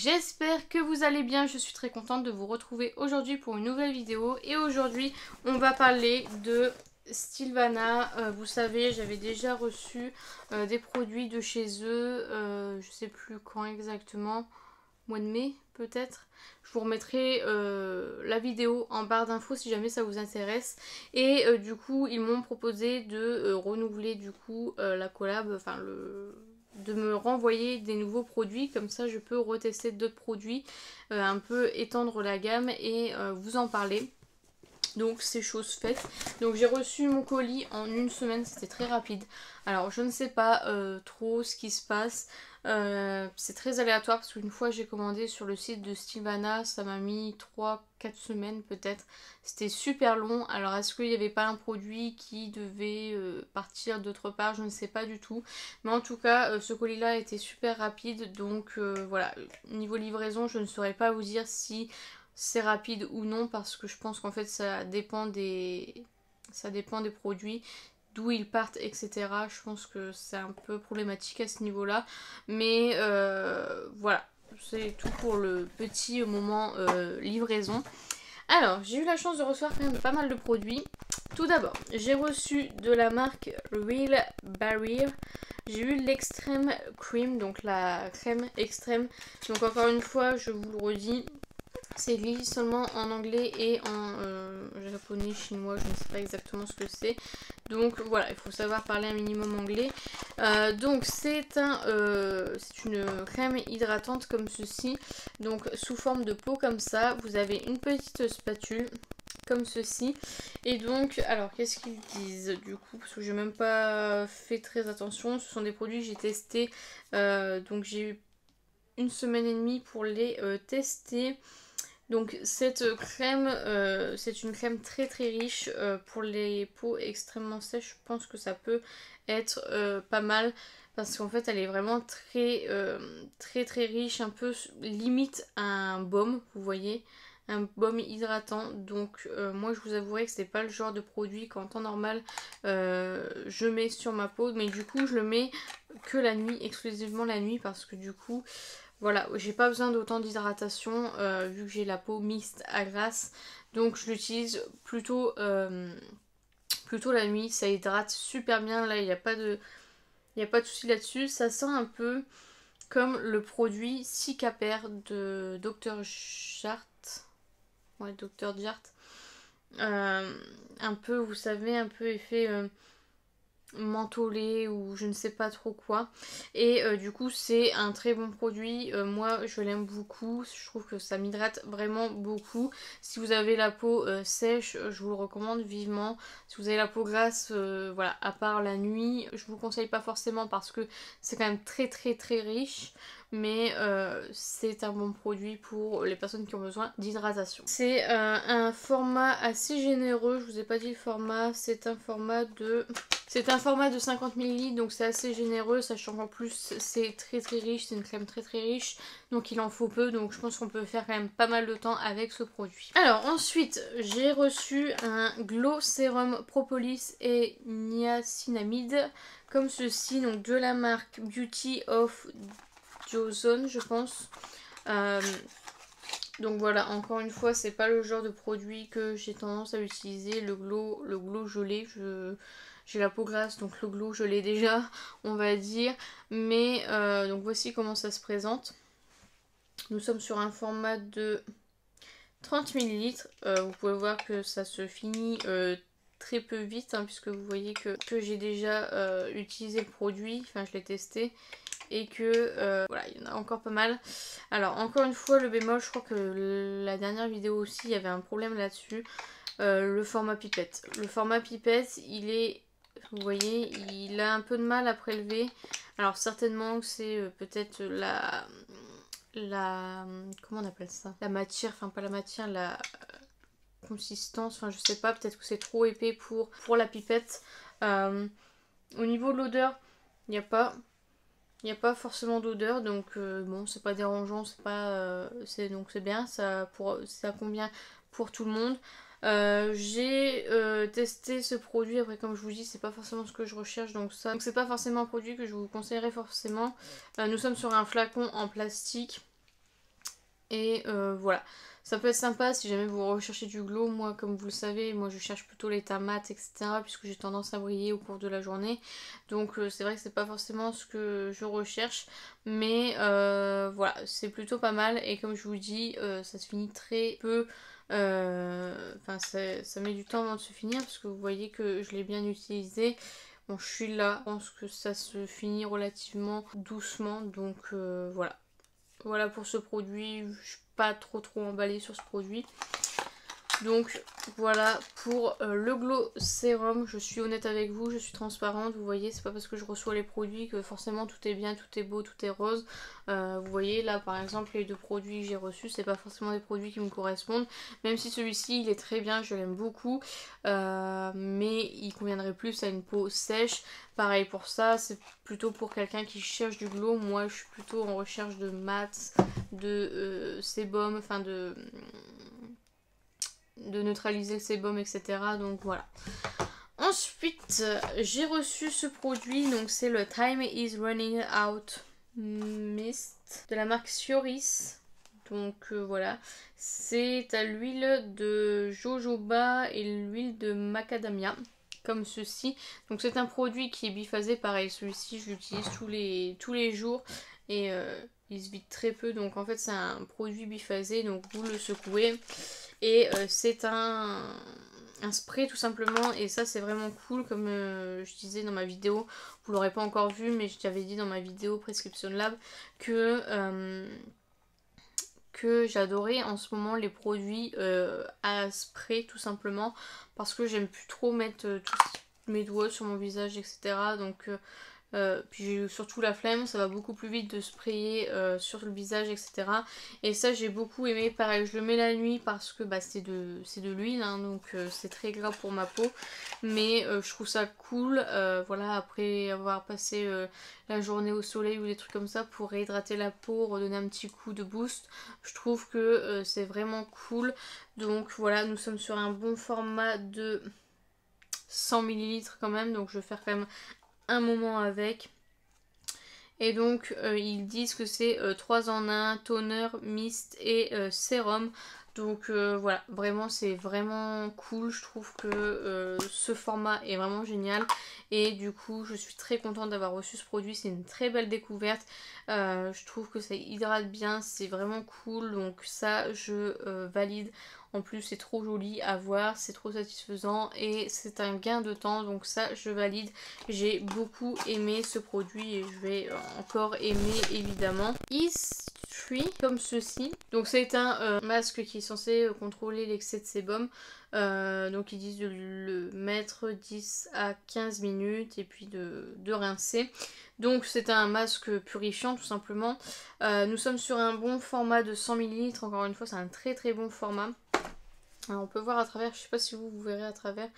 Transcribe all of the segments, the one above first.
J'espère que vous allez bien, je suis très contente de vous retrouver aujourd'hui pour une nouvelle vidéo. Et aujourd'hui on va parler de Stilvana. Vous savez, j'avais déjà reçu des produits de chez eux, je sais plus quand exactement, mois de mai peut-être. Je vous remettrai la vidéo en barre d'infos si jamais ça vous intéresse. Et du coup ils m'ont proposé de renouveler du coup la collab, enfin de me renvoyer des nouveaux produits, comme ça je peux retester d'autres produits, un peu étendre la gamme et vous en parler. Donc c'est chose faite. Donc j'ai reçu mon colis en une semaine, c'était très rapide. Alors je ne sais pas trop ce qui se passe. C'est très aléatoire parce qu'une fois j'ai commandé sur le site de Stilvana, ça m'a mis 3-4 semaines peut-être. C'était super long. Alors est-ce qu'il n'y avait pas un produit qui devait partir d'autre part? Je ne sais pas du tout. Mais en tout cas ce colis là était super rapide. Donc voilà, niveau livraison je ne saurais pas vous dire si c'est rapide ou non, parce que je pense qu'en fait ça dépend des produits, d'où ils partent, etc. Je pense que c'est un peu problématique à ce niveau là, mais voilà, c'est tout pour le petit moment livraison. Alors j'ai eu la chance de recevoir quand même pas mal de produits. Tout d'abord j'ai reçu de la marque Real Barrier, j'ai eu l'extrême cream, donc la crème extrême. Donc encore une fois je vous le redis, c'est écrit seulement en anglais et en japonais, chinois, je ne sais pas exactement ce que c'est. Donc voilà, il faut savoir parler un minimum anglais. Donc c'est une crème hydratante comme ceci. Donc sous forme de pot comme ça. Vous avez une petite spatule comme ceci. Et donc, alors qu'est-ce qu'ils disent du coup? Parce que j'ai même pas fait très attention. Ce sont des produits que j'ai testés. Donc j'ai eu une semaine et demie pour les tester. Donc cette crème, c'est une crème très très riche pour les peaux extrêmement sèches. Je pense que ça peut être pas mal parce qu'en fait elle est vraiment très très riche, un peu limite un baume, vous voyez, un baume hydratant. Donc moi je vous avouerai que c'est pas le genre de produit qu'en temps normal je mets sur ma peau, mais du coup je le mets que la nuit, exclusivement la nuit, parce que du coup voilà, j'ai pas besoin d'autant d'hydratation vu que j'ai la peau mixte à grasse. Donc je l'utilise plutôt la nuit. Ça hydrate super bien. Là, il n'y a pas de souci là-dessus. Ça sent un peu comme le produit Cicaper de Dr. Jart. Ouais, Dr. Jart. Un peu, vous savez, un peu effet mentholé ou je ne sais pas trop quoi. Et du coup c'est un très bon produit. Moi je l'aime beaucoup, je trouve que ça m'hydrate vraiment beaucoup. Si vous avez la peau sèche, je vous le recommande vivement. Si vous avez la peau grasse, voilà, à part la nuit, je vous le conseille pas forcément parce que c'est quand même très très très riche, mais c'est un bon produit pour les personnes qui ont besoin d'hydratation. C'est un format assez généreux, je vous ai pas dit le format, c'est un format de 50 ml, donc c'est assez généreux, sachant qu'en plus c'est très très riche, c'est une crème très très riche, donc il en faut peu, donc je pense qu'on peut faire quand même pas mal de temps avec ce produit. Alors ensuite, j'ai reçu un Glow Sérum Propolis et Niacinamide, comme ceci, donc de la marque Beauty of Joseon, je pense. Donc voilà, encore une fois, c'est pas le genre de produit que j'ai tendance à utiliser. Le glow je l'ai, j'ai la peau grasse, donc le glow je l'ai déjà, on va dire. Mais donc voici comment ça se présente. Nous sommes sur un format de 30 ml. Vous pouvez voir que ça se finit très peu vite, hein, puisque vous voyez que j'ai déjà utilisé le produit, enfin je l'ai testé. Et que voilà, il y en a encore pas mal. Alors encore une fois, le bémol, je crois que la dernière vidéo aussi il y avait un problème là-dessus. Le format pipette. Le format pipette, il est, vous voyez, il a un peu de mal à prélever. Alors certainement que c'est peut-être comment on appelle ça, la matière, enfin pas la matière, la consistance, enfin je sais pas, peut-être que c'est trop épais pour la pipette. Au niveau de l'odeur, il n'y a pas forcément d'odeur, donc bon, c'est pas dérangeant, donc c'est bien, ça convient pour tout le monde. J'ai testé ce produit, après comme je vous dis, c'est pas forcément ce que je recherche, donc c'est pas forcément un produit que je vous conseillerais forcément. Nous sommes sur un flacon en plastique. Et voilà, ça peut être sympa si jamais vous recherchez du glow. Moi, comme vous le savez, moi je cherche plutôt l'état mat, etc. puisque j'ai tendance à briller au cours de la journée. Donc c'est vrai que c'est pas forcément ce que je recherche. Mais voilà, c'est plutôt pas mal. Et comme je vous dis, ça se finit très peu. Enfin, ça met du temps avant de se finir parce que vous voyez que je l'ai bien utilisé. Bon, je suis là, je pense que ça se finit relativement doucement. Donc voilà. Voilà pour ce produit, je suis pas trop emballée sur ce produit. Donc voilà pour le Glow Sérum. Je suis honnête avec vous, je suis transparente. Vous voyez, c'est pas parce que je reçois les produits que forcément tout est bien, tout est beau, tout est rose. Vous voyez là par exemple les deux produits que j'ai reçus, c'est pas forcément des produits qui me correspondent. Même si celui-ci il est très bien, je l'aime beaucoup. Mais il conviendrait plus à une peau sèche. Pareil pour ça, c'est plutôt pour quelqu'un qui cherche du glow. Moi je suis plutôt en recherche de mat, de sébum, enfin de neutraliser le sébum, etc. Donc voilà. Ensuite, j'ai reçu ce produit, donc c'est le Time is Running Out Mist de la marque Fioris. Donc voilà, c'est à l'huile de jojoba et l'huile de macadamia, comme ceci. Donc c'est un produit qui est biphasé, pareil, celui-ci je l'utilise tous les jours et il se vide très peu. Donc en fait c'est un produit biphasé, donc vous le secouez. Et c'est un spray tout simplement, et ça c'est vraiment cool, comme je disais dans ma vidéo, vous l'aurez pas encore vu mais je t'avais dit dans ma vidéo Prescription Lab que j'adorais en ce moment les produits à spray tout simplement, parce que j'aime plus trop mettre tous mes doigts sur mon visage, etc. Donc puis j'ai surtout la flemme, ça va beaucoup plus vite de sprayer sur le visage, etc. Et ça j'ai beaucoup aimé. Pareil, je le mets la nuit parce que bah, c'est de l'huile, hein, donc c'est très gras pour ma peau. Mais je trouve ça cool, voilà, après avoir passé la journée au soleil ou des trucs comme ça, pour réhydrater la peau, redonner un petit coup de boost. Je trouve que c'est vraiment cool. Donc voilà, nous sommes sur un bon format de 100 ml quand même, donc je vais faire quand même un moment avec. Et donc ils disent que c'est 3 en 1, toner, mist et sérum. Donc voilà, vraiment c'est vraiment cool. Je trouve que ce format est vraiment génial. Et du coup je suis très contente d'avoir reçu ce produit. C'est une très belle découverte. Je trouve que ça hydrate bien, c'est vraiment cool. Donc ça je valide. En plus c'est trop joli à voir, c'est trop satisfaisant et c'est un gain de temps, donc ça je valide. J'ai beaucoup aimé ce produit et je vais encore aimer évidemment. Tree comme ceci. Donc c'est un masque qui est censé contrôler l'excès de sébum. Donc ils disent de le mettre 10 à 15 minutes et puis de rincer. Donc c'est un masque purifiant tout simplement. Nous sommes sur un bon format de 100 ml. Encore une fois c'est un très bon format. Alors on peut voir à travers, je sais pas si vous verrez à travers,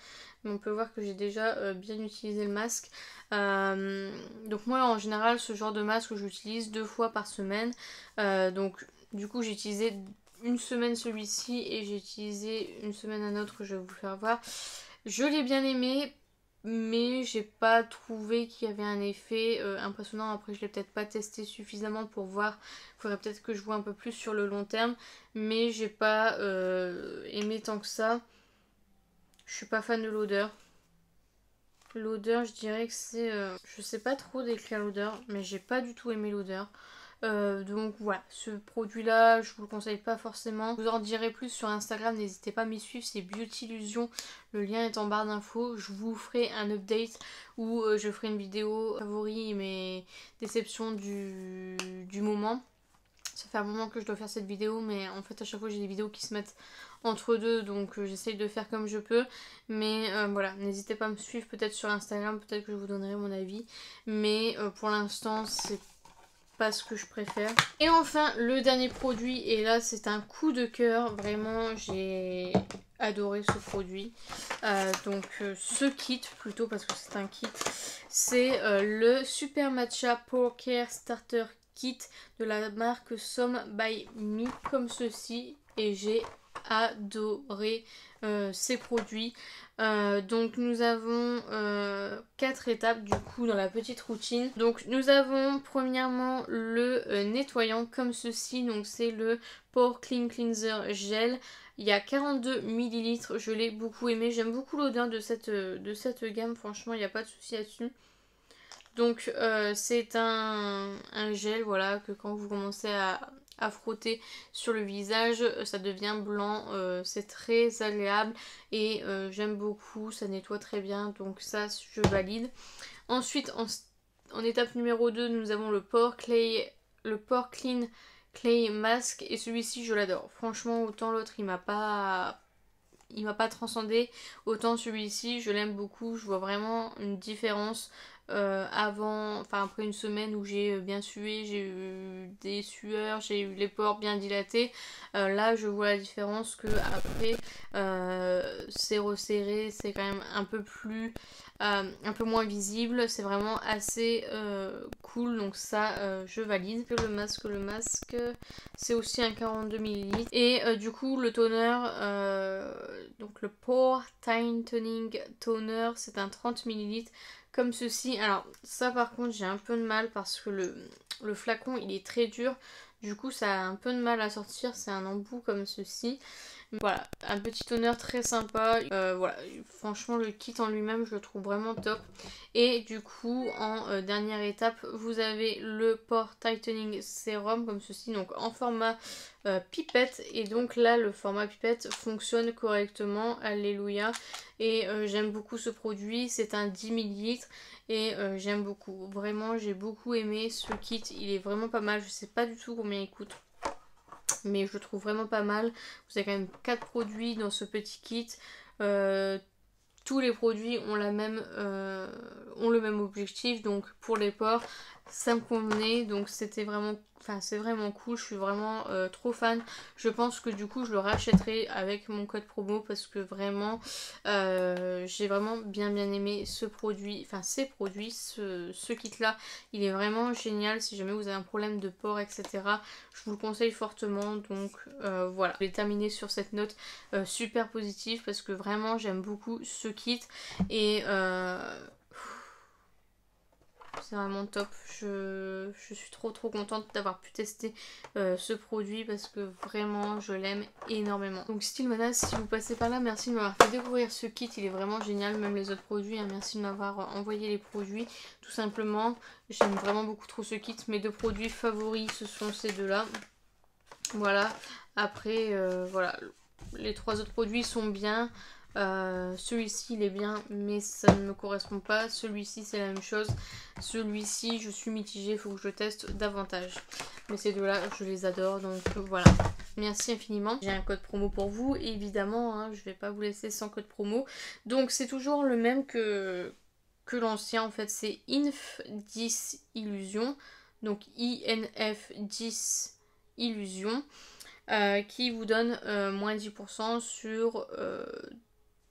mais on peut voir que j'ai déjà bien utilisé le masque. Donc moi en général ce genre de masque j'utilise 2 fois par semaine. Donc du coup j'ai utilisé une semaine celui-ci et j'ai utilisé une semaine un autre que je vais vous faire voir. Je l'ai bien aimé, mais j'ai pas trouvé qu'il y avait un effet impressionnant. Après je l'ai peut-être pas testé suffisamment pour voir. Il faudrait peut-être que je vois un peu plus sur le long terme, mais j'ai pas aimé tant que ça. Je suis pas fan de l'odeur. L'odeur, je dirais que c'est... je sais pas trop décrire l'odeur, mais j'ai pas du tout aimé l'odeur. Donc voilà, ce produit là je vous le conseille pas forcément. Je vous en dirai plus sur Instagram, n'hésitez pas à m'y suivre, c'est Beautyillusion, le lien est en barre d'infos. Je vous ferai un update où je ferai une vidéo favoris et mes déceptions du moment. Ça fait un moment que je dois faire cette vidéo, mais en fait à chaque fois j'ai des vidéos qui se mettent entre deux, donc j'essaye de faire comme je peux. Mais voilà, n'hésitez pas à me suivre peut-être sur Instagram, peut-être que je vous donnerai mon avis. Mais pour l'instant c'est pas ce que je préfère. Et enfin le dernier produit, et là c'est un coup de cœur, vraiment j'ai adoré ce produit. Donc ce kit plutôt, parce que c'est un kit, c'est le Super Matcha Pore Care Starter Kit de la marque Some by Me, comme ceci, et j'ai adoré ces produits. Donc nous avons 4 étapes du coup dans la petite routine. Donc nous avons premièrement le nettoyant comme ceci, donc c'est le Pore Clean Cleanser Gel. Il y a 42 ml, je l'ai beaucoup aimé, j'aime beaucoup l'odeur de cette gamme, franchement il n'y a pas de souci là-dessus. Donc c'est un gel, voilà, que quand vous commencez à frotter sur le visage, ça devient blanc, c'est très agréable et j'aime beaucoup, ça nettoie très bien, donc ça je valide. Ensuite en étape numéro 2, nous avons le Pore Clean Clay Mask et celui-ci je l'adore. Franchement autant l'autre il m'a pas transcendé, autant celui-ci je l'aime beaucoup, je vois vraiment une différence. Après une semaine où j'ai bien sué, j'ai eu des sueurs, j'ai eu les pores bien dilatés, là je vois la différence que après c'est resserré, c'est quand même un peu plus un peu moins visible, c'est vraiment assez cool, donc ça je valide. Le masque c'est aussi un 42 ml et du coup le toner, donc le Pore Tightening Toner, c'est un 30 ml comme ceci. Alors ça par contre j'ai un peu de mal parce que le flacon il est très dur, du coup ça a un peu de mal à sortir, c'est un embout comme ceci. Voilà, un petit toner très sympa, voilà, franchement le kit en lui-même je le trouve vraiment top. Et du coup en dernière étape vous avez le Pore Tightening Serum comme ceci, donc en format pipette, et donc là le format pipette fonctionne correctement, alléluia, et j'aime beaucoup ce produit, c'est un 10 ml et j'aime beaucoup, vraiment j'ai beaucoup aimé ce kit, il est vraiment pas mal, je sais pas du tout combien il coûte mais je le trouve vraiment pas mal. Vous avez quand même 4 produits dans ce petit kit. Tous les produits ont le même objectif, donc pour les pores ça me convenait, donc c'était vraiment, c'est vraiment cool, je suis vraiment trop fan. Je pense que du coup je le rachèterai avec mon code promo parce que vraiment j'ai vraiment bien aimé ce produit, ces produits, ce kit là, il est vraiment génial. Si jamais vous avez un problème de pores etc, je vous le conseille fortement. Donc voilà, je vais terminer sur cette note super positive parce que vraiment j'aime beaucoup ce kit et c'est vraiment top. Je suis trop contente d'avoir pu tester ce produit parce que vraiment je l'aime énormément. Donc Stylevana, si vous passez par là, merci de m'avoir fait découvrir ce kit, il est vraiment génial, même les autres produits, hein. Merci de m'avoir envoyé les produits, tout simplement. J'aime vraiment beaucoup trop ce kit. Mes 2 produits favoris ce sont ces 2 là. Voilà, après voilà, les 3 autres produits sont bien. Celui-ci il est bien mais ça ne me correspond pas, celui-ci c'est la même chose, celui-ci je suis mitigée, il faut que je le teste davantage, mais ces 2 là je les adore, donc voilà, merci infiniment. J'ai un code promo pour vous évidemment, hein, je vais pas vous laisser sans code promo, donc c'est toujours le même que l'ancien en fait, c'est INF10 Illusion, donc INF10 Illusion, qui vous donne moins 10% sur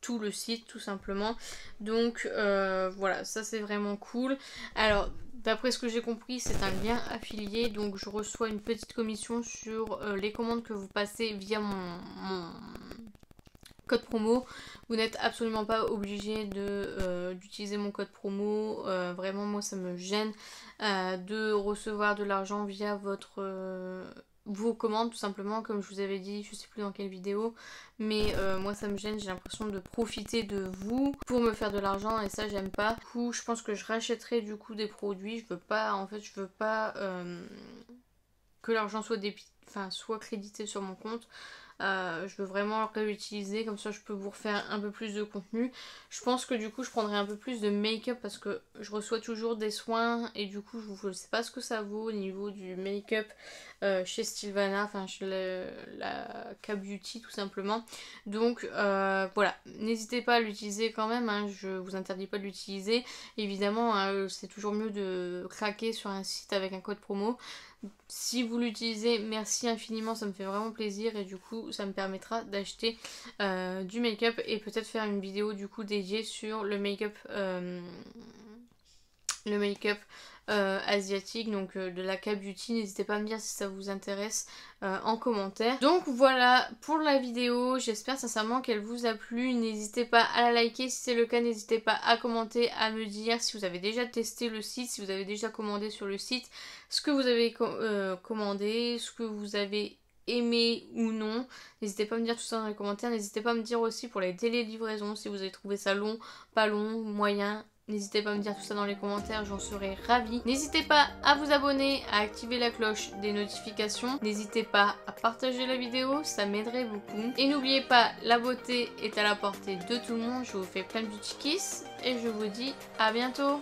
tout le site tout simplement. Donc voilà, ça c'est vraiment cool. Alors d'après ce que j'ai compris c'est un lien affilié, donc je reçois une petite commission sur les commandes que vous passez via mon code promo. Vous n'êtes absolument pas obligé d'utiliser mon code promo, vraiment moi ça me gêne de recevoir de l'argent via vos commandes tout simplement, comme je vous avais dit, je sais plus dans quelle vidéo, mais moi ça me gêne, j'ai l'impression de profiter de vous pour me faire de l'argent et ça j'aime pas. Du coup je pense que je rachèterai du coup des produits, je veux pas que l'argent soit crédité sur mon compte. Je veux vraiment le réutiliser, comme ça je peux vous refaire un peu plus de contenu. Je pense que du coup je prendrai un peu plus de make-up parce que je reçois toujours des soins et du coup je ne sais pas ce que ça vaut au niveau du make-up chez Stylevana, chez la K-Beauty tout simplement. Donc voilà, n'hésitez pas à l'utiliser quand même, hein, je vous interdis pas de l'utiliser. Évidemment hein, c'est toujours mieux de craquer sur un site avec un code promo. Si vous l'utilisez, merci infiniment, ça me fait vraiment plaisir et du coup ça me permettra d'acheter du make-up et peut-être faire une vidéo du coup dédiée sur le make-up asiatique, donc de la K-Beauty. N'hésitez pas à me dire si ça vous intéresse en commentaire. Donc voilà pour la vidéo, j'espère sincèrement qu'elle vous a plu. N'hésitez pas à la liker si c'est le cas, n'hésitez pas à commenter, à me dire si vous avez déjà testé le site, si vous avez déjà commandé sur le site, ce que vous avez commandé, ce que vous avez aimé ou non. N'hésitez pas à me dire tout ça dans les commentaires. N'hésitez pas à me dire aussi pour les télélivraisons si vous avez trouvé ça long, pas long, moyen. N'hésitez pas à me dire tout ça dans les commentaires, j'en serais ravie. N'hésitez pas à vous abonner, à activer la cloche des notifications. N'hésitez pas à partager la vidéo, ça m'aiderait beaucoup. Et n'oubliez pas, la beauté est à la portée de tout le monde. Je vous fais plein de beauty kiss et je vous dis à bientôt.